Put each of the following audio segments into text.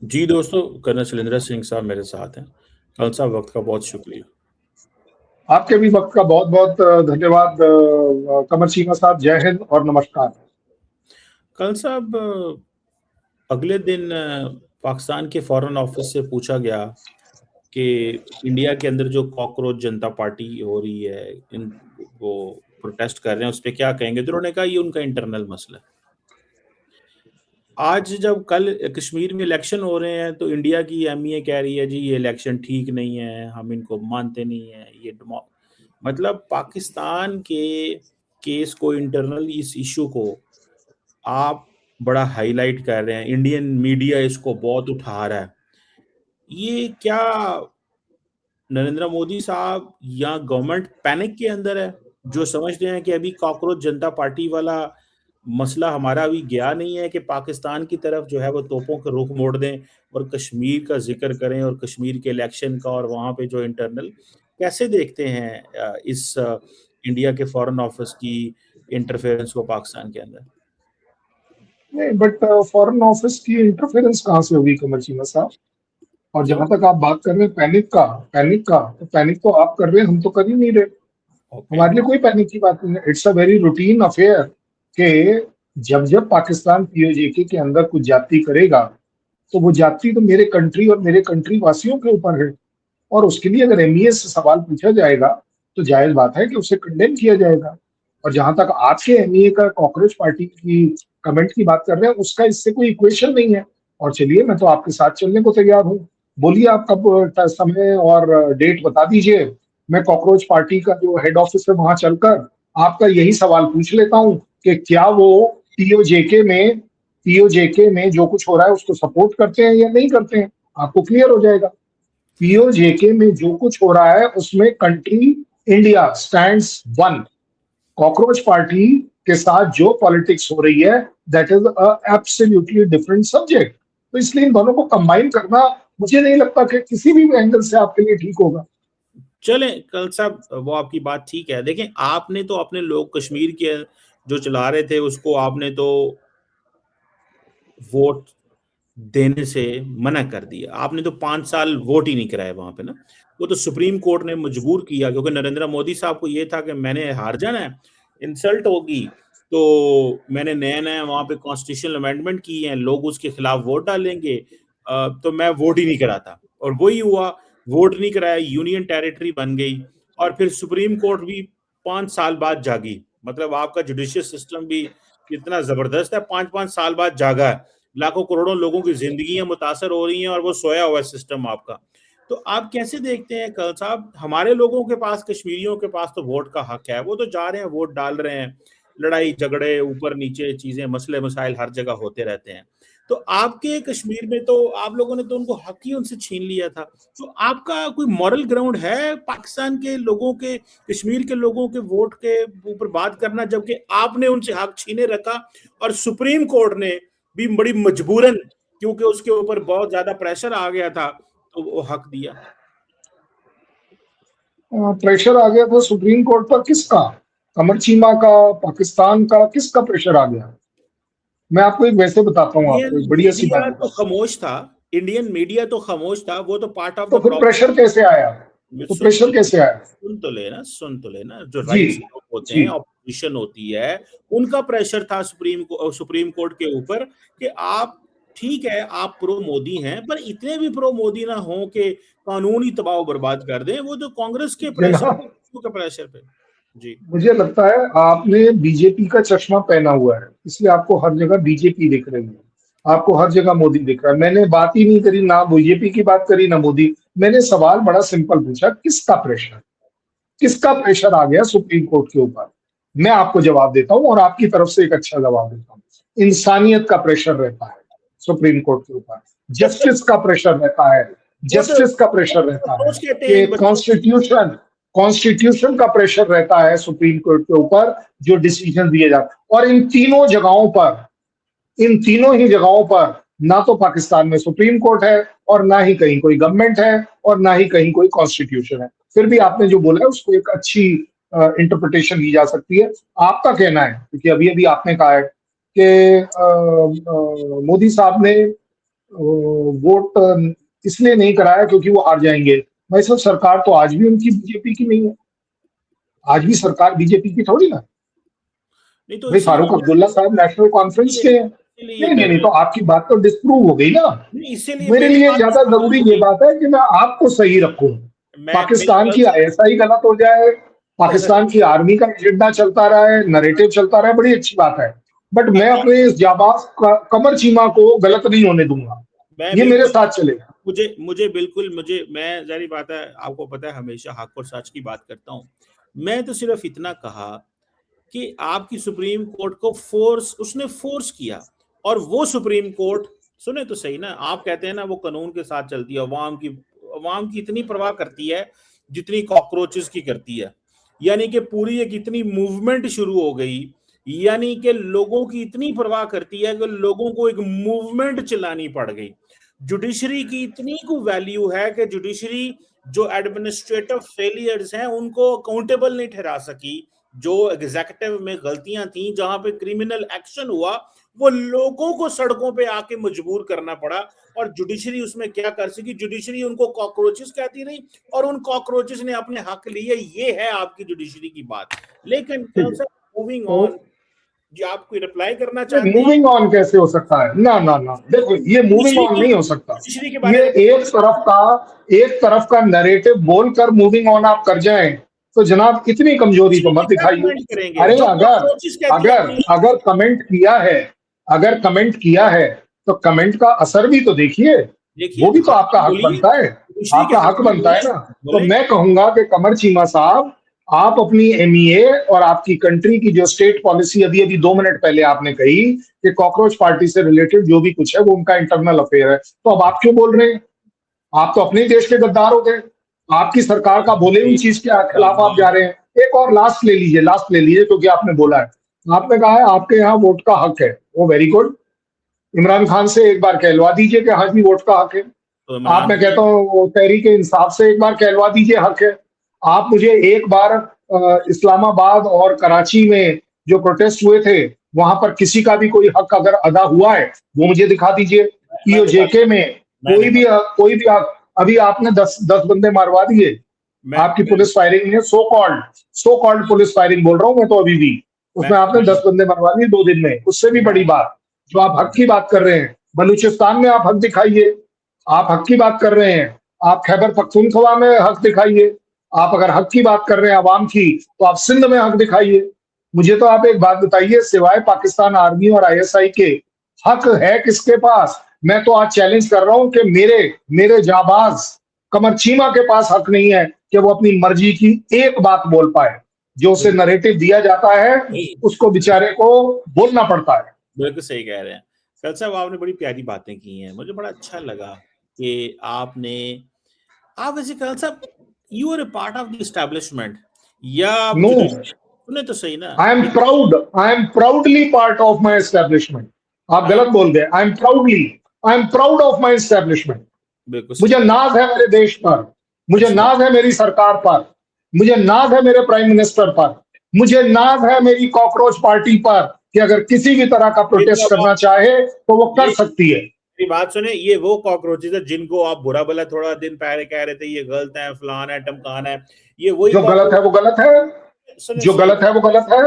जी दोस्तों, कर्नल शैलेंद्र सिंह साहब मेरे साथ हैं। कर्नल साहब, वक्त का बहुत शुक्रिया। आपके भी वक्त का बहुत बहुत धन्यवाद कमर चीमा साहब। जय हिंद और नमस्कार। कर्नल साहब, अगले दिन पाकिस्तान के फॉरेन ऑफिस से पूछा गया कि इंडिया के अंदर जो कॉकरोच जनता पार्टी हो रही है, इन वो प्रोटेस्ट कर रहे हैं, उस पर क्या कहेंगे? तो उन्होंने कहा ये उनका इंटरनल मसला है। आज जब कल कश्मीर में इलेक्शन हो रहे हैं तो इंडिया की एमईए कह रही है जी ये इलेक्शन ठीक नहीं है, हम इनको मानते नहीं है। मतलब पाकिस्तान के केस को, इंटरनल इस इशू को आप बड़ा हाईलाइट कर रहे हैं, इंडियन मीडिया इसको बहुत उठा रहा है। ये क्या नरेंद्र मोदी साहब या गवर्नमेंट पैनिक के अंदर है, जो समझते हैं कि अभी कॉकरोच जनता पार्टी वाला मसला हमारा अभी गया नहीं है कि पाकिस्तान की तरफ जो है वो तोपों का रुख मोड़ दें और कश्मीर का जिक्र करें और कश्मीर के इलेक्शन का और वहां पे जो इंटरनल कैसे देखते हैं इस इंडिया के फॉरेन ऑफिस की इंटरफेरेंस को पाकिस्तान के अंदर? नहीं, बट फॉरेन ऑफिस की इंटरफेरेंस कहाँ से होगी कमर चीमा साहब? और क्यों? जहां तक आप बात कर रहे हैं पैनिक तो आप कर रहे हैं, हम तो कर ही नहीं रहे। ओके। हमारे लिए कोई पैनिक की बात नहीं है। It's a very routine affair कि जब जब पाकिस्तान पीओजेके के अंदर कुछ जाति करेगा तो वो जाति तो मेरे कंट्री और मेरे कंट्री वासियों के ऊपर है। और उसके लिए अगर एमईए से सवाल पूछा जाएगा तो जायज बात है कि उसे कंडेम किया जाएगा। और जहां तक आपके एमईए का कॉकरोच पार्टी की कमेंट की बात कर रहे हैं, उसका इससे कोई इक्वेशन नहीं है। और चलिए, मैं तो आपके साथ चलने को तैयार हूँ। बोलिए, आप कब समय और डेट बता दीजिए। मैं कॉकरोच पार्टी का जो हेड ऑफिस है वहां चलकर आपका यही सवाल पूछ लेता हूँ कि क्या वो पीओजेके में पीओजेके में जो कुछ हो रहा है उसको सपोर्ट करते हैं या नहीं करते हैं। आपको क्लियर हो जाएगा। पीओजेके में जो कुछ हो रहा है उसमें country India stands one. Cockroach party के साथ जो पॉलिटिक्स हो रही है, that is absolutely different subject. तो इसलिए इन दोनों को कंबाइन करना मुझे नहीं लगता कि किसी भी एंगल से आपके लिए ठीक होगा। चले कल साहब, वो आपकी बात ठीक है। देखें, आपने तो अपने लोग कश्मीर के जो चला रहे थे उसको आपने तो वोट देने से मना कर दिया। आपने तो 5 साल वोट ही नहीं कराया वहां पे ना। वो तो सुप्रीम कोर्ट ने मजबूर किया, क्योंकि नरेंद्र मोदी साहब को ये था कि मैंने हार जाना है, इंसल्ट होगी, तो मैंने नया नया वहां पे कॉन्स्टिट्यूशनल अमेंडमेंट की है, लोग उसके खिलाफ वोट डालेंगे। तो मैं वोट ही नहीं कराता, और वही हुआ। वोट नहीं कराया, यूनियन टेरिटरी बन गई। और फिर सुप्रीम कोर्ट भी 5 साल बाद जागी। मतलब आपका जुडिशियल सिस्टम भी कितना जबरदस्त है, 5-5 साल बाद जागा है। लाखों करोड़ों लोगों की जिंदगियां मुतासर हो रही हैं और वो सोया हुआ है सिस्टम आपका। तो आप कैसे देखते हैं कल साहब, हमारे लोगों के पास, कश्मीरियों के पास तो वोट का हक है, वो तो जा रहे हैं, वोट डाल रहे हैं। लड़ाई झगड़े ऊपर नीचे चीजें, मसले मसाइल हर जगह होते रहते हैं। तो आपके कश्मीर में तो आप लोगों ने तो उनको हक ही उनसे छीन लिया था। तो आपका कोई मॉरल ग्राउंड है पाकिस्तान के लोगों के, कश्मीर के लोगों के वोट के ऊपर बात करना, जबकि आपने उनसे हक छीने रखा और सुप्रीम कोर्ट ने भी बड़ी मजबूरन, क्योंकि उसके ऊपर बहुत ज्यादा प्रेशर आ गया था, तो वो हक दिया? प्रेशर आ गया था सुप्रीम कोर्ट पर किसका? कमर चीमा का? पाकिस्तान का? किसका प्रेशर आ गया? मैं आपको एक वैसे बताता हूँ, इंडियन आपको एक बढ़िया सी बात मीडिया तो बताता हूँ। खामोश था। इंडियन मीडिया तो खामोश था, वो तो पार्ट ऑफ तो द फिर प्रॉब्लम। प्रेशर कैसे आया? तो सुन तो प्रेशर लेना, कैसे आया? सुन तो लेना, जो जी, राइट्स लोग होते जी। हैं, ऑपोजिशन होती है, उनका प्रेशर था सुप्रीम कोर्ट के ऊपर कि आप, ठीक है आप प्रो मोदी हैं, पर इतने भी प्रो मोदी ना हो कि कानून ही तबाह बर्बाद कर दें। वो तो कांग्रेस के प्रेशर जनाब, पे, के प्रेशर पे। जी। मुझे लगता है आपने बीजेपी का चश्मा पहना हुआ है, इसलिए आपको हर जगह बीजेपी दिख रही है। आपको हर जगह मोदी दिख रहा है। मैंने बात ही नहीं करी, ना बीजेपी की बात करी ना मोदी। मैंने सवाल बड़ा सिंपल पूछा, किसका प्रेशर आ गया सुप्रीम कोर्ट के ऊपर? मैं आपको जवाब देता हूं और आपकी तरफ से एक अच्छा जवाब देता हूं। इंसानियत का प्रेशर रहता है सुप्रीम कोर्ट के ऊपर। वो तो जस्टिस का प्रेशर रहता है। वो तो जस्टिस का प्रेशर रहता है अफसोस कहते हैं कि इन बच्चों को। कॉन्स्टिट्यूशन का प्रेशर रहता है सुप्रीम कोर्ट के ऊपर, जो डिसीजन दिए जाते हैं। और इन तीनों ही जगहों पर ना तो पाकिस्तान में सुप्रीम कोर्ट है, और ना ही कहीं कोई गवर्नमेंट है, और ना ही कहीं कोई कॉन्स्टिट्यूशन है। फिर भी आपने जो बोला है उसको एक अच्छी इंटरप्रिटेशन दी जा सकती है। आपका कहना है, क्योंकि अभी अभी आपने कहा है कि मोदी साहब ने वोट इसलिए नहीं कराया क्योंकि वो हार जाएंगे। भाई साहब, सरकार तो आज भी उनकी बीजेपी की नहीं है, आज भी सरकार बीजेपी की थोड़ी ना। नहीं तो भाई फारूक इसीलिए अब्दुल्ला साहब नेशनल कॉन्फ्रेंस के हैं। इसीलिए ये नहीं नहीं कह नहीं, रहे तो हैं। आपकी बात तो डिस्प्रूव हो गई ना। नहीं, इसीलिए मेरे मेरी लिए बात ज्यादा डिस्प्रूव जरूरी ये होगी। बात है कि मैं आपको सही रखूं। मैं पाकिस्तान की कल आईएसआई गलत हो जाए, पाकिस्तान की आर्मी का एजेंडा चलता रहा है, नरेटिव चलता रहा है, बड़ी अच्छी बात है। बट मैं अपने इस जाबाज कमर चीमा को गलत नहीं होने दूंगा। मैं ये मेरे बिल्कुल, साथ चलेगा। मुझे बिल्कुल, मैं जारी बात है, आपको पता है हमेशा हक और सच की बात करता हूँ। मैं तो सिर्फ इतना कहा कि आपकी सुप्रीम कोर्ट को उसने फोर्स किया, और वो सुप्रीम कोर्ट, सुने तो सही ना, आप कहते हैं ना वो कानून के साथ चलती है, अवाम की इतनी परवाह करती है जितनी कॉकरोचेस की करती है। यानी कि पूरी एक इतनी मूवमेंट शुरू हो गई, यानी कि लोगों की इतनी परवाह करती है कि लोगों को एक मूवमेंट चलानी पड़ गई। जुडिशरी की इतनी को वैल्यू है कि जुडिशरी जो एडमिनिस्ट्रेटिव फेलियर्स हैं उनको अकाउंटेबल नहीं ठहरा सकी। जो एग्जीक्यूटिव में गलतियां थी, जहां पे क्रिमिनल एक्शन हुआ, वो लोगों को सड़कों पे आके मजबूर करना पड़ा, और जुडिशरी उसमें क्या कर सकी? जुडिशरी उनको कॉकरोचेस कहती रही, और उन कॉकरोचेस ने अपने हक लिए। ये है आपकी जुडिशरी की बात। लेकिन ठीक कल है, सर, मूविंग तो ऑन, जी आप कोई रिप्लाई करना चाहते हैं मूविंग ऑन कैसे हो सकता है? ना ना ना, देखो ये मूविंग जुडिशरी ऑन की नहीं हो सकता। जुडिशरी के ये बारे में? एक तरफ का नरेटिव बोलकर मूविंग ऑन आप कर जाएं, तो जनाब इतनी कमजोरी तो जुडिशरी पे मत क्या दिखाइए। कमेंट करेंगे अरे जो अगर कॉकरोचेस कहती है अगर अपनी? अगर कमेंट किया है, अगर कमेंट किया है, तो कमेंट का असर भी तो देखिए। देखिए, वो भी तो हाँ आपका हाँ, हक बोलिए, बनता है। जुडिशरी के आपका हक हक में बनता है बोले, ना। तो बोले। मैं कहूंगा कि कमर चीमा साहब, आप अपनी एमईए और आपकी कंट्री की जो स्टेट पॉलिसी अभी अभी 2 मिनट पहले आपने कही कि कॉकरोच पार्टी से रिलेटेड जो भी कुछ है वो उनका इंटरनल अफेयर है, तो अब आप क्यों बोल रहे हैं? आप तो अपने ही देश के गद्दार हो गए। आपकी सरकार का बोले हुई चीज के खिलाफ आप जा रहे हैं। एक और लास्ट ले लीजिए क्योंकि आपने बोला है, आपने कहा है आपके यहाँ वोट का हक है। वो वेरी गुड। इमरान खान से एक बार कहलवा दीजिए कि हाँ जी वोट का हक है। तो आप, इमरान मैं कहता खान, हूँ तहरीक इंसाफ से एक बार कहलवा दीजिए हक है। आप मुझे एक बार इस्लामाबाद और कराची में जो प्रोटेस्ट हुए थे, वहां पर किसी का भी कोई हक अगर अदा हुआ है वो मुझे दिखा दीजिए। मैं दिखाता ईओजेके में मैं दिखाता कोई भी अभी आपने 10 बंदे मारवा दिए आपकी मैं पुलिस फायरिंग में, सो कॉल्ड पुलिस फायरिंग बोल रहा हूं मैं तो अभी भी। उसमें आपने मैं 10 बंदे मरवा दिए 2 दिन में। उससे भी बड़ी बात, जो आप हक की बात कर रहे हैं, बलूचिस्तान में आप हक दिखाइए। आप हक की बात कर रहे हैं, आप खैबर पख्तूनख्वा में हक दिखाइए। आप अगर हक की बात कर रहे हैं आवाम की, तो आप सिंध में हक दिखाइए। मुझे तो आप एक बात बताइए, सिवाय पाकिस्तान आर्मी और आईएसआई के हक है किसके पास? मैं तो आज चैलेंज कर रहा हूं कि मेरे मेरे जाबाज कमर चीमा के पास हक नहीं है कि वो अपनी मर्जी की एक बात बोल पाए। जो उसे नरेटिव दिया जाता है उसको बेचारे को बोलना पड़ता है। बिल्कुल सही कह रहे हैं। कल साहब, आपने बड़ी प्यारी बातें की हैं, मुझे बड़ा अच्छा लगा कि आप वैसे कल साहब, you are a part of the establishment, या आप नो, सुने तो सही ना? I am proudly part of my establishment. आप हाँ, गलत बोल गए। I am proud of my establishment. बिल्कुल सही मुझे कह रहे नाज है मेरे देश पर, हैं। मुझे अच्छा, नाज है मेरी सरकार पर, मुझे नाज है मेरे प्राइम मिनिस्टर पर, मुझे नाज है मेरी कॉकरोच पार्टी पर कि अगर किसी भी तरह का ये तो प्रोटेस्ट अब करना आप, चाहे तो वो कर ये सकती है। मेरी बात सुने, ये वो कॉकरोचेज है जिनको आप बुरा भला थोड़ा दिन पहले कह रहे थे ये गलत है, फलान है, टमकान है, ये वही जो गलत है कॉकरोच। वो गलत है। सुने जो सही, गलत है वो गलत है।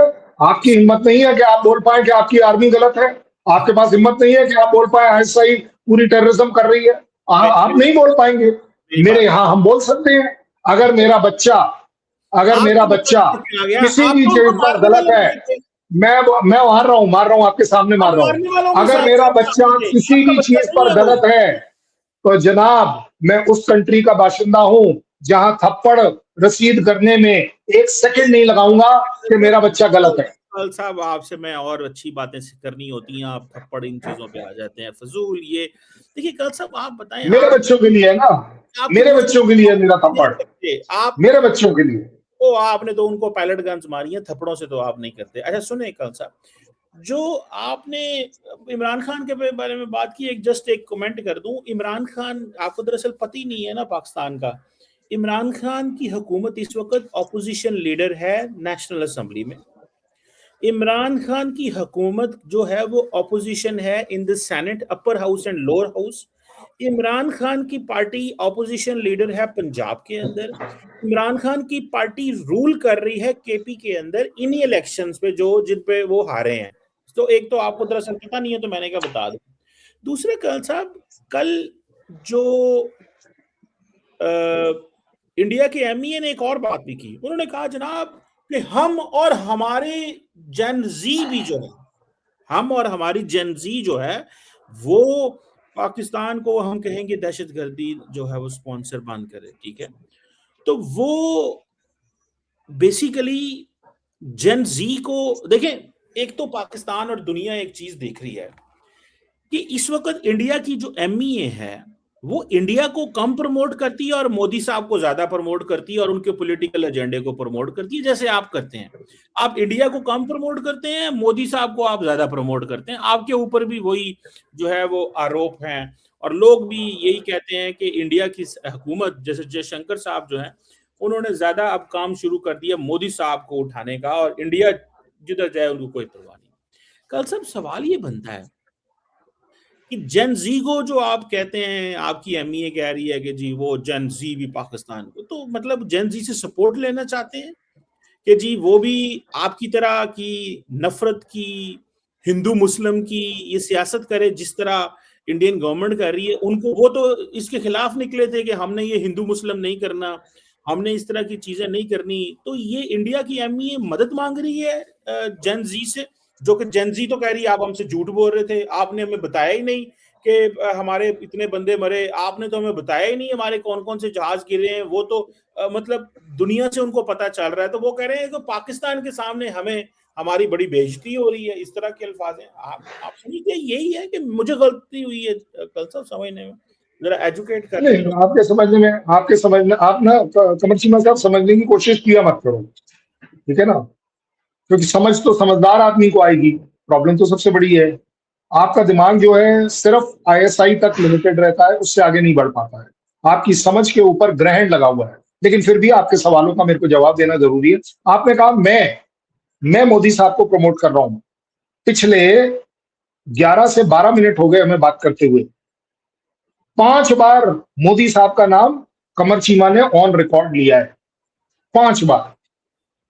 आपकी हिम्मत नहीं है कि आप बोल पाए कि आपकी आर्मी गलत है। आपके पास हिम्मत नहीं है कि आप बोल पाए आईएसआई पूरी टेररिज्म कर रही है। आप मेरी नहीं बोल पाएंगे। मेरी मेरे बात, यहाँ हम बोल सकते हैं। अगर मेरा बच्चा अगर मेरा आपका बच्चा बच्चा तो क्या आ गया? किसी आप भी तो उनको चीज पर मारने गलत वाले है, बने थे। मैं मार रहा हूं, आपके सामने आप मार रहा हूं। मारने वालों के अगर साथ मेरा साथ बच्चा साथ थे। किसी आपका भी बच्चा चीज नहीं पर है वो। गलत है, तो जनाब मैं उस कंट्री का बाशिंदा हूं जहां थप्पड़ रसीद करने में 1 सेकंड नहीं लगाऊंगा कि मेरा बच्चा गलत है। कल साहब, आपसे मैं और अच्छी बातें करनी होती हैं, आप थप्पड़ इन चीजों पे आ जाते हैं, फजूल ये। देखिए कल साहब, आप बताएं, मेरे आप बच्चों के लिए है ना, आपके मेरे मुंह से बच्चों के लिए है मेरा नहीं थप्पड़, सकते आप। मेरे बच्चों के लिए। तो आपने तो उनको पैलेट गन्स मारी हैं, थप्पड़ों से तो आप नहीं करते। अच्छा सुने कल साहब, जो आपने इमरान खान के बारे में बात की, एक कमेंट कर दूं। इमरान खान आपको दरअसल पता ही नहीं है ना पाकिस्तान का। इमरान खान की हुकूमत इस वक्त ऑपोजिशन लीडर है नेशनल असेंबली में। इमरान खान की हुकूमत जो है वो ऑपोजिशन है in the senate, upper house and lower house. Imran Khan की पार्टी ऑपोजिशन लीडर है पंजाब के अंदर। इमरान खान की पार्टी रूल कर रही है केपी के अंदर इन्हीं इलेक्शंस पे जो जिन पे वो हारे हैं। तो एक तो आपको दरअसल पता नहीं है, तो मैंने क्या बता दूं। दूसरे कल साहब, कल जो इंडिया के एमईए ने एक और बात भी की। उन्होंने कहा जनाब कि हम और हमारे जेन जी भी जो है, हम और हमारी जेन जी जो है वो पाकिस्तान को हम कहेंगे दहशतगर्दी जो है वो स्पॉन्सर बंद करे, ठीक है। तो वो बेसिकली जेन जी को देखें, एक तो पाकिस्तान और दुनिया एक चीज देख रही है कि इस वक्त इंडिया की जो एमईए है वो इंडिया को कम प्रमोट करती है और मोदी साहब को ज्यादा प्रमोट करती है और उनके पॉलिटिकल एजेंडे को प्रमोट करती है, जैसे आप करते हैं। आप इंडिया को कम प्रमोट करते हैं, मोदी साहब को आप ज्यादा प्रमोट करते हैं। आपके ऊपर भी वही जो है वो आरोप हैं और लोग भी यही कहते हैं कि इंडिया की हुकूमत, जैसे जयशंकर साहब जो है, उन्होंने ज्यादा अब काम शुरू कर दिया मोदी साहब को उठाने का, और इंडिया जिधर जाए उनको कोई परवाह नहीं। कल सब सवाल ये बनता है कि जेन जी को जो आप कहते हैं, आपकी एमईए कह रही है कि जी वो जेन जी भी पाकिस्तान को, तो मतलब जेन जी से सपोर्ट लेना चाहते हैं कि जी वो भी आपकी तरह की नफरत की, हिंदू मुस्लिम की ये सियासत करे जिस तरह इंडियन गवर्नमेंट कर रही है। उनको वो तो इसके खिलाफ निकले थे कि हमने ये हिंदू मुस्लिम नहीं करना, हमने इस तरह की चीजें नहीं करनी। तो ये इंडिया की एमईए मदद मांग रही है जेन जी से, जो कि जेन जी तो कह रही है आप हमसे झूठ बोल रहे थे, आपने हमें बताया ही नहीं कि हमारे इतने बंदे मरे, आपने तो हमें बताया ही नहीं हमारे कौन कौन से जहाज गिरे हैं। वो तो मतलब दुनिया से उनको पता चल रहा है। तो वो कह रहे हैं कि पाकिस्तान के सामने हमें हमारी बड़ी बेइज्जती हो रही है, इस तरह के अल्फाज हैं। आप समझते यही है कि मुझे गलती हुई है कल साहब समझने में? जरा एजुकेट कर नहीं, आपके समझ में आप ना कमर चीमा साहब समझने की कोशिश किया मत करो, ठीक है ना, क्योंकि समझ तो समझदार आदमी को आएगी। प्रॉब्लम तो सबसे बड़ी है, आपका दिमाग जो है सिर्फ आईएसआई तक लिमिटेड रहता है, उससे आगे नहीं बढ़ पाता है। आपकी समझ के ऊपर ग्रहण लगा हुआ है। लेकिन फिर भी आपके सवालों का मेरे को जवाब देना जरूरी है। आपने कहा मैं मोदी साहब को प्रमोट कर रहा हूं। पिछले 11 से 12 मिनट हो गए हमें बात करते हुए, 5 बार मोदी साहब का नाम कमर चीमा ने ऑन रिकॉर्ड लिया है। 5 बार।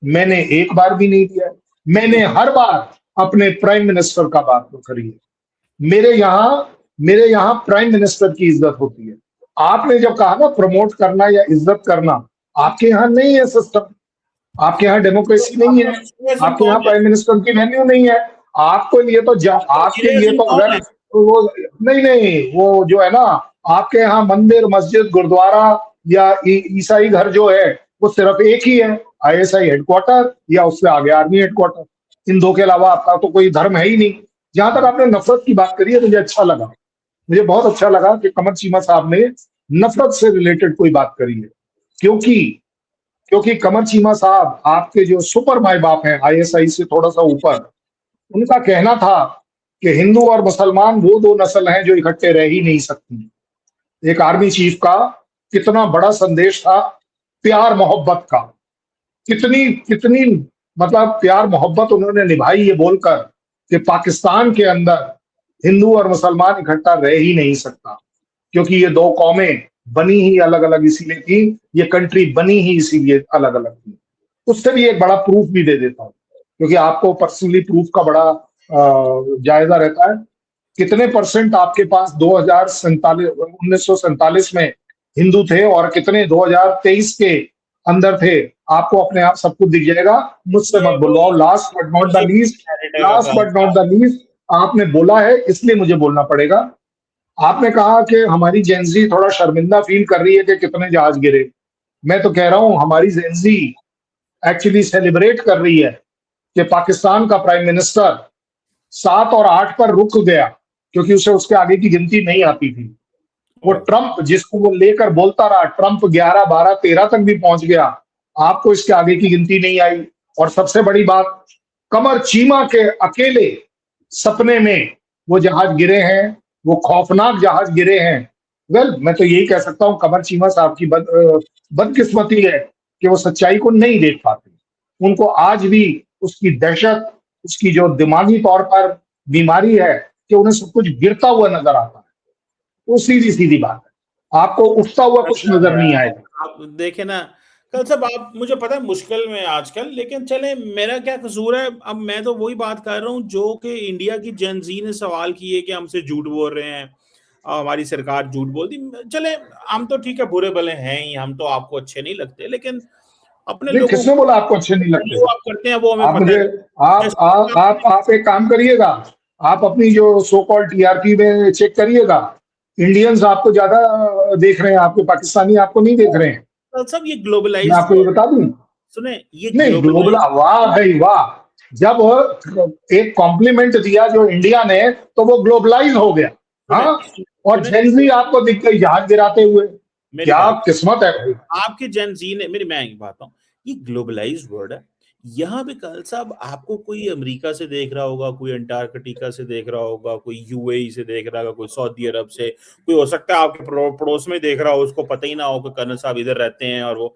मैंने एक बार भी नहीं दिया। मैंने हर बार अपने प्राइम मिनिस्टर का बात करी है। मेरे यहाँ प्राइम मिनिस्टर की इज्जत होती है। आपने जब कहा ना प्रमोट करना या इज्जत करना, आपके यहाँ नहीं है सिस्टम, आपके यहाँ डेमोक्रेसी नहीं है, आपके यहाँ प्राइम मिनिस्टर की वैल्यू नहीं है। आपके लिए तो अगर वो नहीं, वो जो है ना, आपके यहाँ मंदिर मस्जिद गुरुद्वारा या ईसाई घर जो है वो सिर्फ एक ही है, आईएसआई हेडक्वार्टर या उससे आगे आर्मी हेडक्वार्टर। इन दो के अलावा आपका तो कोई धर्म है ही नहीं। जहां तक आपने नफरत की बात करी है, मुझे अच्छा लगा, मुझे बहुत अच्छा लगा कि कमर चीमा साहब ने नफरत से रिलेटेड कोई बात करी है। क्योंकि कमर चीमा साहब आपके जो सुपर माई बाप हैं, आईएसआई से थोड़ा सा ऊपर, उनका कहना था कि हिंदू और मुसलमान वो दो नस्ल हैं जो इकट्ठे रह ही नहीं सकती। एक आर्मी चीफ का कितना बड़ा संदेश था प्यार मोहब्बत का, कितनी कितनी मतलब प्यार मोहब्बत उन्होंने निभाई ये बोलकर कि पाकिस्तान के अंदर हिंदू और मुसलमान इकट्ठा रह ही नहीं सकता, क्योंकि ये दो कौमें बनी ही अलग अलग इसीलिए थी, ये कंट्री बनी ही इसीलिए अलग अलग थी। उससे भी एक बड़ा प्रूफ भी दे देता हूँ, क्योंकि आपको पर्सनली प्रूफ का बड़ा जायजा रहता है। कितने परसेंट आपके पास 1947 में हिंदू थे और कितने 2023 के अंदर थे, आपको अपने आप सब कुछ दिख जाएगा। मुझसे मत बुलवाओ। Last but not the least आपने बोला है, इसलिए मुझे बोलना पड़ेगा। आपने कहा कि हमारी जेंजी थोड़ा शर्मिंदा फील कर रही है कि कितने जहाज गिरे। मैं तो कह रहा हूं हमारी जेंजी एक्चुअली सेलिब्रेट कर रही है कि पाकिस्तान का प्राइम मिनिस्टर 7 और 8 पर रुक गया, क्योंकि उसे उसके आगे की गिनती नहीं आती थी। वो ट्रंप जिसको वो लेकर बोलता रहा, ट्रंप 11, 12, 13 तक भी पहुंच गया, आपको इसके आगे की गिनती नहीं आई। और सबसे बड़ी बात, कमर चीमा के अकेले सपने में वो जहाज गिरे हैं, वो खौफनाक जहाज गिरे हैं। वेल, मैं तो यही कह सकता हूं कमर चीमा साहब की बदकिस्मती है कि वो सच्चाई को नहीं देख पाते। उनको आज भी उसकी दहशत, उसकी जो दिमागी तौर पर बीमारी है कि उन्हें सब कुछ गिरता हुआ नजर आता है। वो सीधी सीधी बात है, आपको उठता हुआ कुछ नजर नहीं आएगा। आप देखे ना कल सब आप, मुझे पता है मुश्किल में आजकल, लेकिन चले मेरा क्या कसूर है। अब मैं तो वही बात कर रहा हूँ जो कि इंडिया की जेनजी ने सवाल किए कि हमसे झूठ बोल रहे हैं, हमारी सरकार झूठ बोलती। चले हम तो ठीक है बुरे भले हैं ही, हम तो आपको अच्छे नहीं लगते, लेकिन अपने नहीं, लोगों किसने बोला आपको अच्छे नहीं लगते? जो आप करते हैं वो हमें आप पता मुझे है। आप एक काम करिएगा, आप अपनी जो सो कॉल्ड टीआरपी में चेक करिएगा, इंडियंस आपको ज्यादा देख रहे हैं, आपके पाकिस्तानी आपको नहीं देख रहे हैं। सब ये मैं ग्लोबलाइज्ड आपको ये बता दूं, सुने, ये नहीं ग्लोबल, ग्लोबलाइज्ड वाह भाई वाह, जब एक कॉम्प्लीमेंट दिया जो इंडिया ने, तो वो ग्लोबलाइज हो गया। सुने हाँ, और सुने जेनजी आपको दिख गई जहाज गिराते हुए। मेरी क्या बात, किस्मत है भाई। आपके जेन जी ने मेरी, मैं एक बात हूँ, ये ग्लोबलाइज्ड वर्ल्ड है। यहाँ पे कल साहब आपको कोई अमेरिका से देख रहा होगा, कोई अंटार्कटिका से देख रहा होगा, कोई यूएई से देख रहा होगा, कोई सऊदी अरब से, कोई हो सकता है आपके पड़ोस में देख रहा हो, उसको पता ही ना हो कि कर्नल साहब इधर रहते हैं। और वो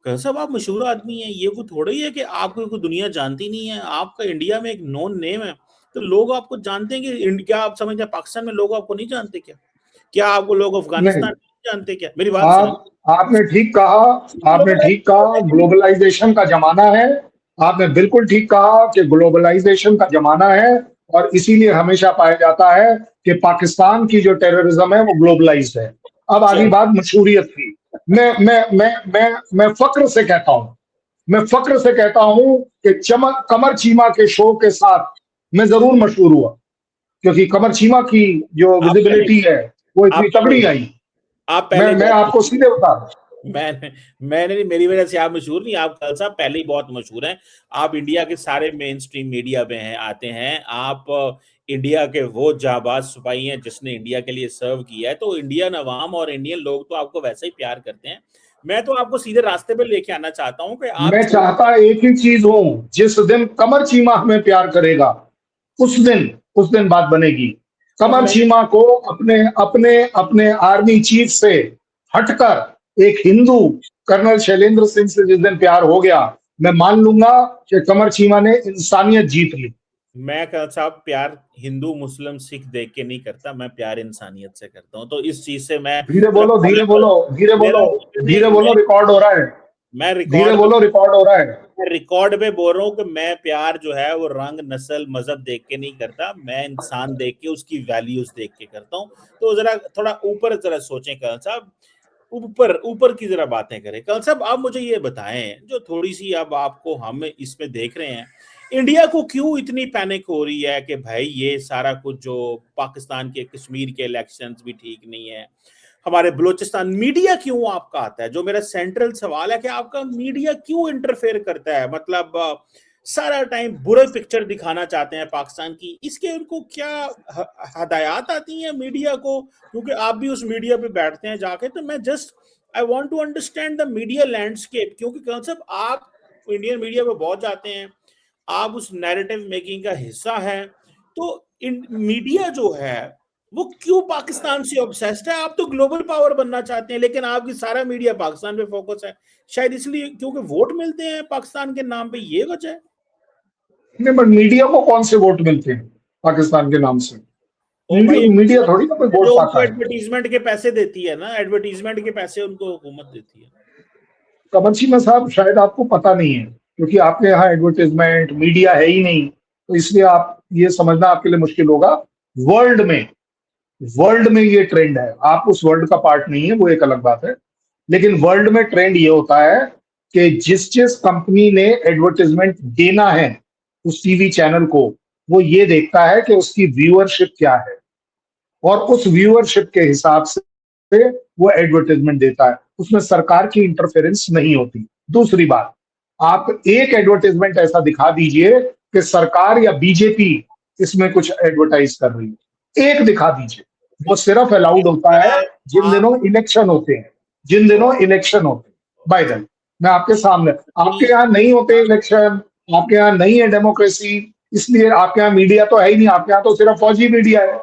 कर्नल साहब आप मशहूर आदमी हैं, ये कोई थोड़ा ही है कि आपको कोई दुनिया जानती नहीं है। आपका इंडिया में एक नोन नेम है, तो लोग आपको जानते हैं कि क्या आप समझते हैं पाकिस्तान में लोग आपको नहीं जानते क्या? क्या आपको लोग नहीं, अफगानिस्तान में नहीं जानते क्या? मेरी बात सुने। आपने ठीक कहा, आपने ठीक कहा, ग्लोबलाइजेशन का जमाना है। आपने बिल्कुल ठीक कहा कि ग्लोबलाइजेशन का जमाना है, और इसीलिए हमेशा पाया जाता है कि पाकिस्तान की जो टेररिज्म है वो ग्लोबलाइज्ड है। अब आगे चल बात मशहूरियत की। मैं फक्र से कहता हूं, मैं फक्र से कहता हूं कि चमक कमर चीमा के शो के साथ मैं जरूर मशहूर हुआ, क्योंकि कमर चीमा की जो आप पहले विजिबिलिटी है वो आप इतनी पहले तगड़ी आई। आप मैं पहले मैं बहुत आपको मशहूर सीधे बता रहा हूं। मैंने नहीं, मेरी वजह से आप मशहूर नहीं, आप कल साहब पहले ही बहुत मशहूर हैं। आप इंडिया के सारे मेन स्ट्रीम मीडिया में हैं, आते हैं आप। इंडिया के वो जाबाज सिपाही हैं जिसने इंडिया के लिए सर्व किया है, तो इंडियन अवाम और इंडियन लोग तो आपको वैसे ही प्यार करते हैं। मैं तो आपको सीधे रास्ते पे लेके आना चाहता हूँ कि आप मैं छोड़। चाहता एक ही चीज हूं, जिस दिन कमर चीमा हमें प्यार करेगा, उस दिन बात बनेगी। और कमर मैं चीमा को अपने अपने अपने आर्मी चीफ से हटकर एक हिंदू कर्नल शैलेंद्र सिंह से जिस दिन प्यार हो गया, मैं मान लूंगा कि कमर चीमा ने इंसानियत जीत ली। मैं कल साहब प्यार हिंदू मुस्लिम सिख देख के नहीं करता, मैं प्यार इंसानियत से करता हूँ। तो इस चीज से मैं धीरे मेरा बोलो, धीरे बोलो, धीरे मेरा बोलो, नहीं, धीरे बोलो, रिकॉर्ड हो रहा है। मैं धीरे रिकॉर्ड बोलो, रिकॉर्ड हो रहा है। मैं रिकॉर्ड पे बोल रहा हूँ कि मैं प्यार जो है वो रंग नस्ल मजहब देख के नहीं करता, मैं इंसान देख के उसकी वैल्यूज देख के करता हूँ। तो जरा थोड़ा ऊपर जरा सोचें कर्नल साहब, ऊपर ऊपर की जरा बातें करें। कर्नल साहब आप मुझे ये बताएं, जो थोड़ी सी अब आपको हम इसमें देख रहे हैं, इंडिया को क्यों इतनी पैनिक हो रही है कि भाई ये सारा कुछ जो पाकिस्तान के कश्मीर के इलेक्शंस भी ठीक नहीं है, हमारे बलूचिस्तान, मीडिया क्यों आपका आता है? जो मेरा सेंट्रल सवाल है कि आपका मीडिया क्यों इंटरफेयर करता है? मतलब सारा टाइम बुरे पिक्चर दिखाना चाहते हैं पाकिस्तान की, इसके उनको क्या हदायत आती हैं मीडिया को? क्योंकि आप भी उस मीडिया पे बैठते हैं जाके, तो मैं just I want to understand the media landscape, क्योंकि कंसेप्ट आप इंडियन मीडिया पे बहुत जाते हैं, आप उस नैरेटिव मेकिंग का हिस्सा है। तो इन मीडिया जो है वो क्यों पाकिस्तान से ऑब्सेस्ड है? आप तो ग्लोबल पावर बनना चाहते हैं, लेकिन आपकी सारा मीडिया पाकिस्तान पे फोकस है। शायद इसलिए क्योंकि वोट मिलते हैं पाकिस्तान के नाम पे, ये वजह है। नहीं, बट मीडिया को कौन से वोट मिलते हैं पाकिस्तान के नाम से? ओ भाई, मीडिया थोड़ी ना कोई वोट जो उनको पाता है। एडवर्टीजमेंट के पैसे देती है ना, एडवर्टीजमेंट के पैसे उनको हुकूमत देती है। कमर्शी में साहब शायद आपको पता नहीं है, क्योंकि आपके यहाँ एडवर्टाइजमेंट मीडिया है ही नहीं, तो इसलिए आप ये समझना आपके लिए मुश्किल होगा। वर्ल्ड में वर्ल्ड में ये ट्रेंड है, आप उस वर्ल्ड का पार्ट नहीं है वो एक अलग बात है, लेकिन वर्ल्ड में ट्रेंड ये होता है कि जिस जिस कंपनी ने एडवर्टाइजमेंट देना है उस टीवी चैनल को, वो ये देखता है कि उसकी व्यूअरशिप क्या है, और उस व्यूअरशिप के हिसाब से वो एडवर्टाइजमेंट देता है। उसमें सरकार की इंटरफेरेंस नहीं होती। दूसरी बात, आप एक एडवर्टाइजमेंट ऐसा दिखा दीजिए कि सरकार या बीजेपी इसमें कुछ एडवर्टाइज कर रही है, एक दिखा दीजिए। वो सिर्फ अलाउड होता है जिन दिनों इलेक्शन होते हैं, जिन दिनों इलेक्शन होते हैं। बाय द वे, मैं आपके सामने, आपके यहाँ नहीं होते इलेक्शन, आपके यहाँ नहीं है डेमोक्रेसी, इसलिए आपके यहाँ मीडिया तो है ही नहीं, आपके यहाँ तो सिर्फ फौजी मीडिया है।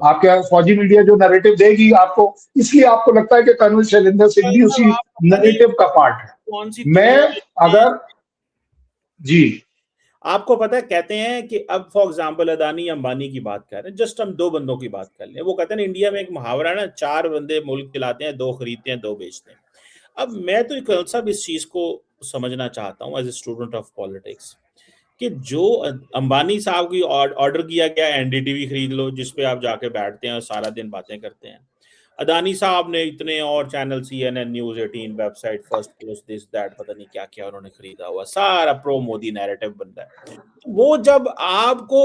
आपके यहाँ फौजी मीडिया जो नैरेटिव देगी आपको, इसलिए आपको लगता है कि कर्नल शैलेंद्र सिंह भी उसी आप पता नहीं नैरेटिव का पार्ट है। कौन सी मैं दुनिया में अगर जी आपको पता है, कहते हैं कि अब फॉर एग्जांपल अदानी अंबानी की बात कर रहे हैं, जस्ट हम दो बंदों की बात कर लें। वो कहते हैं ना, इंडिया में एक मुहावरा है ना, 4 बंदे मुल्क चलाते हैं, 2 खरीदते हैं 2 बेचते हैं। अब मैं तो कल साहब इस चीज को समझना चाहता हूँ as a student of politics, कि जो अंबानी साहब की ऑर्डर किया गया एनडीटीवी खरीद लो, जिसपे आप जाके बैठते हैं और सारा दिन बातें करते हैं। अदानी साहब ने इतने और channel, CNN news 18 website, first post, this that, पता नहीं क्या क्या उन्होंने खरीदा हुआ, सारा प्रो मोदी नैरेटिव बनता है। वो जब आपको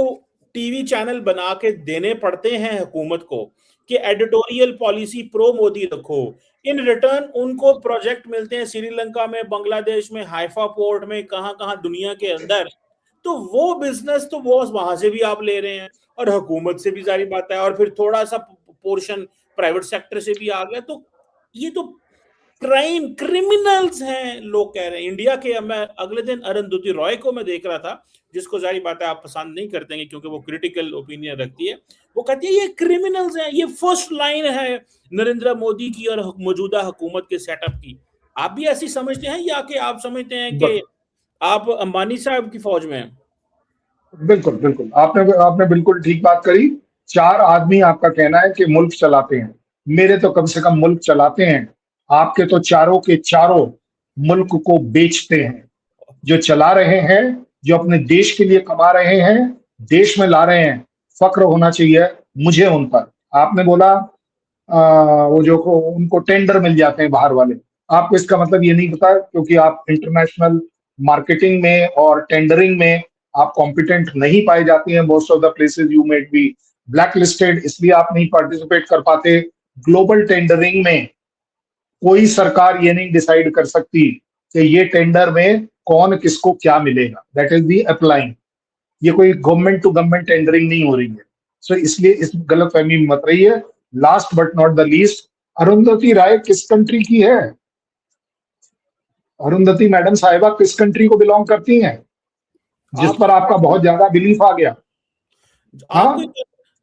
टीवी चैनल बना के देने पड़ते हैं हुकूमत को कि एडिटोरियल पॉलिसी प्रो मोदी रखो, इन रिटर्न उनको प्रोजेक्ट मिलते हैं श्रीलंका में, बांग्लादेश में, हाइफा पोर्ट में, कहां दुनिया के अंदर, तो वो बिजनेस तो वो वहां से भी आप ले रहे हैं और हुकूमत से भी जारी बात है, और फिर थोड़ा सा पोर्शन प्राइवेट सेक्टर से भी आ गया। तो ये तो क्रिमिनल्स हैं, लोग कह रहे हैं इंडिया के। मैं अगले दिन अरुंधति रॉय को मैं देख रहा था, जिसको जारी बात है आप पसंद नहीं करते हैं क्योंकि वो क्रिटिकल ओपिनियन रखती है। वो कहती है ये क्रिमिनल्स हैं, ये फर्स्ट लाइन है नरेंद्र मोदी की और मौजूदा हुकूमत के सेटअप की। आप भी ऐसी समझते हैं, या कि आप समझते हैं कि आप अंबानी साहब की फौज में हैं? बिल्कुल बिल्कुल, आपने बिल्कुल ठीक बात करी। 4 आदमी आपका कहना है कि मुल्क चलाते हैं, मेरे तो कम से कम मुल्क चलाते हैं। आपके तो चारों के चारों मुल्क को बेचते हैं। जो चला रहे हैं, जो अपने देश के लिए कमा रहे हैं, देश में ला रहे हैं, फक्र होना चाहिए मुझे उन पर। आपने बोला वो जो उनको टेंडर मिल जाते हैं बाहर वाले, आपको इसका मतलब ये नहीं पता, क्योंकि आप इंटरनेशनल मार्केटिंग में और टेंडरिंग में आप कॉम्पिटेंट नहीं पाए जाती हैं। Most of the places you might be blacklisted, इसलिए आप नहीं पार्टिसिपेट कर पाते। ग्लोबल टेंडरिंग में कोई सरकार ये नहीं डिसाइड कर सकती कि ये टेंडर में कौन किसको क्या मिलेगा। That is the applying. ये कोई गवर्नमेंट टू गवर्नमेंट टेंडरिंग नहीं हो रही है। सो इसलिए इस गलतफहमी में मत रहिए। Last but not the least, Arundhati Roy किस कंट्री की है? अरुंधति मैडम साहिबा किस कंट्री को बिलोंग करती हैं, जिस पर आपका बहुत ज्यादा बिलीफ आ गया?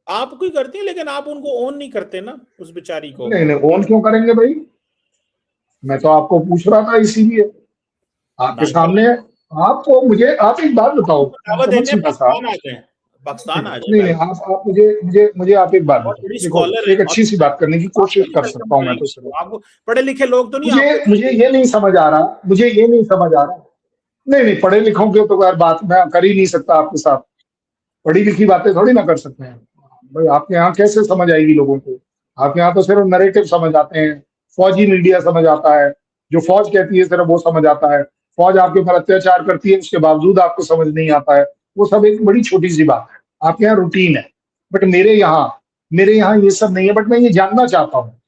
आप कोई करते हैं, लेकिन आप उनको ओन नहीं करते ना, उस बेचारी को। नहीं, ओन क्यों करेंगे भाई? मैं तो आपको पूछ रहा था इसीलिए, आपके सामने। आपको मुझे आप एक बात बताओ, पाकिस्तान आ जाए। नहीं, आप मुझे आप एक बात बताओ, एक अच्छी सी बात करने की कोशिश कर सकता हूँ मैं तो सिर्फ। आपको पढ़े लिखे लोग तो नहीं, मुझे ये नहीं समझ आ रहा, नहीं, पढ़े लिखों की तो यार बात मैं कर ही नहीं सकता आपके साथ। पढ़ी लिखी बातें थोड़ी ना कर सकते हैं भाई। आपके यहाँ कैसे समझ आएगी लोगों को? आपके यहाँ तो सिर्फ नैरेटिव समझ आते हैं, फौजी मीडिया समझ आता है, जो फौज कहती है सिर्फ वो समझ आता है। फौज आपके ऊपर अत्याचार करती है, उसके बावजूद आपको समझ नहीं आता है। वो सब एक बड़ी छोटी सी बात है, आपके यहाँ रूटीन है। बट मेरे यहाँ ये सब नहीं है। बट मैं ये जानना चाहता हूँ,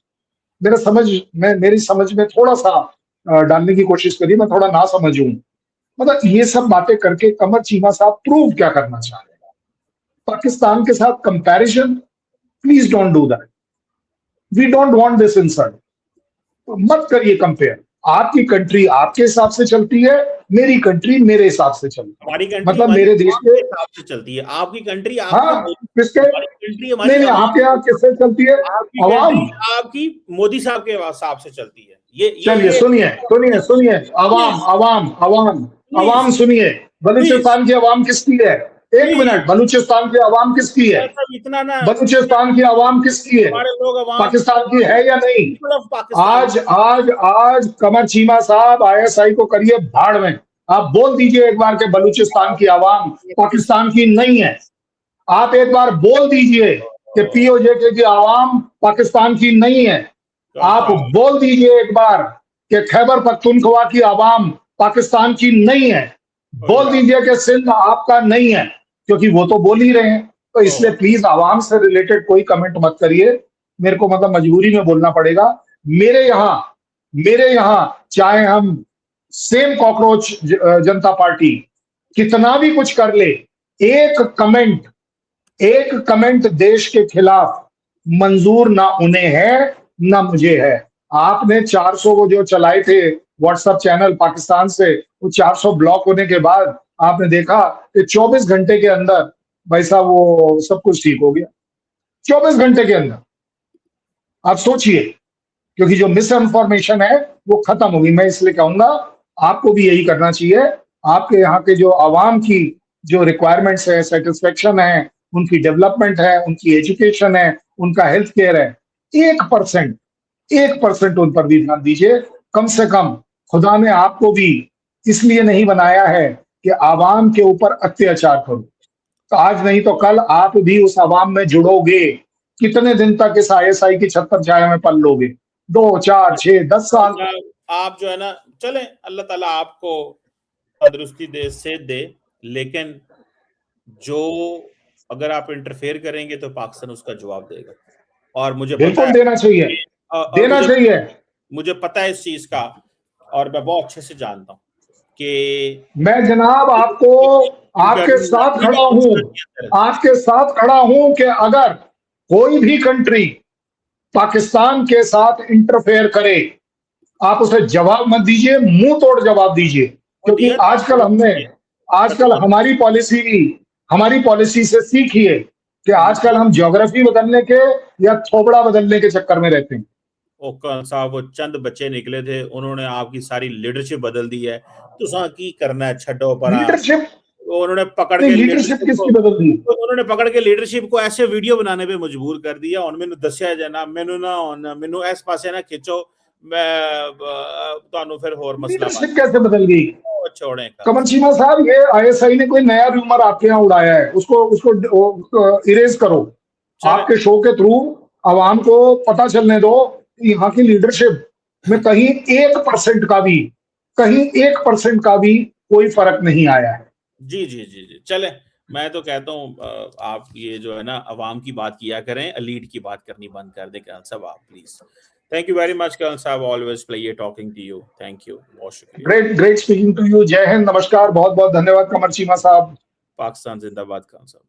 मेरी समझ में थोड़ा सा डालने की कोशिश करिए, मैं थोड़ा ना समझूं। मतलब ये सब बातें करके कमर चीमा साहब प्रूव क्या करना चाह रहे हैं? पाकिस्तान के साथ comparison, please don't do that. We don't want this insult. मत करिए कंपेयर। आपकी कंट्री आपके हिसाब से चलती है, मेरी कंट्री मेरे हिसाब से चलती है। हमारी कंट्री मतलब मेरे देश के हिसाब से चलती है, आपकी कंट्री किसके? नहीं, आपके यहाँ किससे चलती है? आपकी मोदी साहब के हिसाब से चलती है। ये चलिए सुनिए, अवाम सुनिए। बलूचिस्तान की अवाम किसकी है? एक मिनट, बलूचिस्तान की अवाम किसकी है? इतना ना, बलूचिस्तान की अवाम किसकी है? पाकिस्तान की है या नहीं? आज कमर चीमा साहब ISI को करिए भाड़ में। आप बोल दीजिए एक बार के बलूचिस्तान की अवाम पाकिस्तान की नहीं है। आप एक बार बोल दीजिए कि POJK की अवाम पाकिस्तान की नहीं है। आप बोल दीजिए एक बार कि खैबर पख्तूनख्वा की आवाम पाकिस्तान की नहीं है। बोल दीजिए कि सिंध आपका नहीं है, क्योंकि वो तो बोल ही रहे हैं। तो इसलिए प्लीज आवाम से रिलेटेड कोई कमेंट मत करिए। मेरे को मतलब मजबूरी में बोलना पड़ेगा। मेरे यहाँ चाहे हम सेम कॉकरोच जनता पार्टी कितना भी कुछ कर ले, एक कमेंट देश के खिलाफ मंजूर ना उन्हें है ना मुझे है। आपने 400 वो जो चलाए थे व्हाट्सएप चैनल पाकिस्तान से, वो 400 ब्लॉक होने के बाद आपने देखा कि 24 घंटे के अंदर भाई साहब वो सब कुछ ठीक हो गया। 24 घंटे के अंदर आप सोचिए, क्योंकि जो मिस इन्फॉर्मेशन है वो खत्म होगी। मैं इसलिए कहूंगा आपको भी यही करना चाहिए। आपके यहाँ के जो आवाम की जो रिक्वायरमेंट्स है, सेटिस्फेक्शन है, उनकी डेवलपमेंट है, उनकी एजुकेशन है, उनका हेल्थ केयर है, 1% उन पर भी ध्यान दीजिए। कम से कम खुदा ने आपको भी इसलिए नहीं बनाया है कि आवाम के ऊपर अत्याचार करो, तो आज नहीं तो कल आप भी उस आवाम में जुड़ोगे। कितने दिन तक इस आईएसआई की छत्तर छाया में पल लोगे? 2, 4, 6, 10 साल। आप जो है ना, चले अल्लाह ताला आपको तंदुरुस्ती दे, सेहत दे, लेकिन जो अगर आप इंटरफेयर करेंगे तो पाकिस्तान उसका जवाब देगा। और मुझे पता बिल्कुल है, देना चाहिए, देना चाहिए। मुझे पता है इस चीज का, और मैं बहुत अच्छे से जानता हूँ कि मैं जनाब आपको आपके साथ खड़ा हूं, आपके साथ खड़ा हूं कि अगर कोई भी कंट्री पाकिस्तान के साथ इंटरफेयर करे, आप उसे जवाब मत दीजिए, मुंह तोड़ जवाब दीजिए। क्योंकि आजकल हमारी पॉलिसी से सीखिए कि आजकल हम ज्योग्राफी बदलने के या थोबड़ा बदलने के चक्कर में रहते हैं। ओकर साहब वो चंद बच्चे निकले थे, उन्होंने आपकी सारी लीडरशिप बदल दी है। तुसा की करना है, छड्डो परा। लीडरशिप उन्होंने पकड़ के किसकी बदल दी? उन्होंने पकड़ के लीडरशिप को ऐसे वीडियो बनाने पे मजबूर कर दिया। और मैंने दस्या जाना, मैनू इस पासे ना खिंचो, मैं ਤੁਹਾਨੂੰ फिर होर मसला लीडरशिप कैसे बदल गई? छोड़े कमर चीमा साहब, ये आईएसआई ने कोई नया रूमर आपके यहाँ उड़ाया है, उसको इरेज करो। आपके शो के थ्रू आवाम को पता चलने दो कि यहाँ की लीडरशिप में कहीं 1% का भी कोई फर्क नहीं आया है। जी जी जी जी, चले मैं तो कहता हूँ आप ये जो है ना अवाम की बात किया करें, एलीट की बात करनी बंद कर दें कर्नल साहब आप please. Thank you very much colonel साहब, always pleasure talking to you. Thank you, बहुत शुक्रिया। Great speaking to you. Jai Hind, नमस्कार, बहुत बहुत धन्यवाद कमर चीमा साहब। पाकिस्तान जिंदाबाद कर्नल साहब।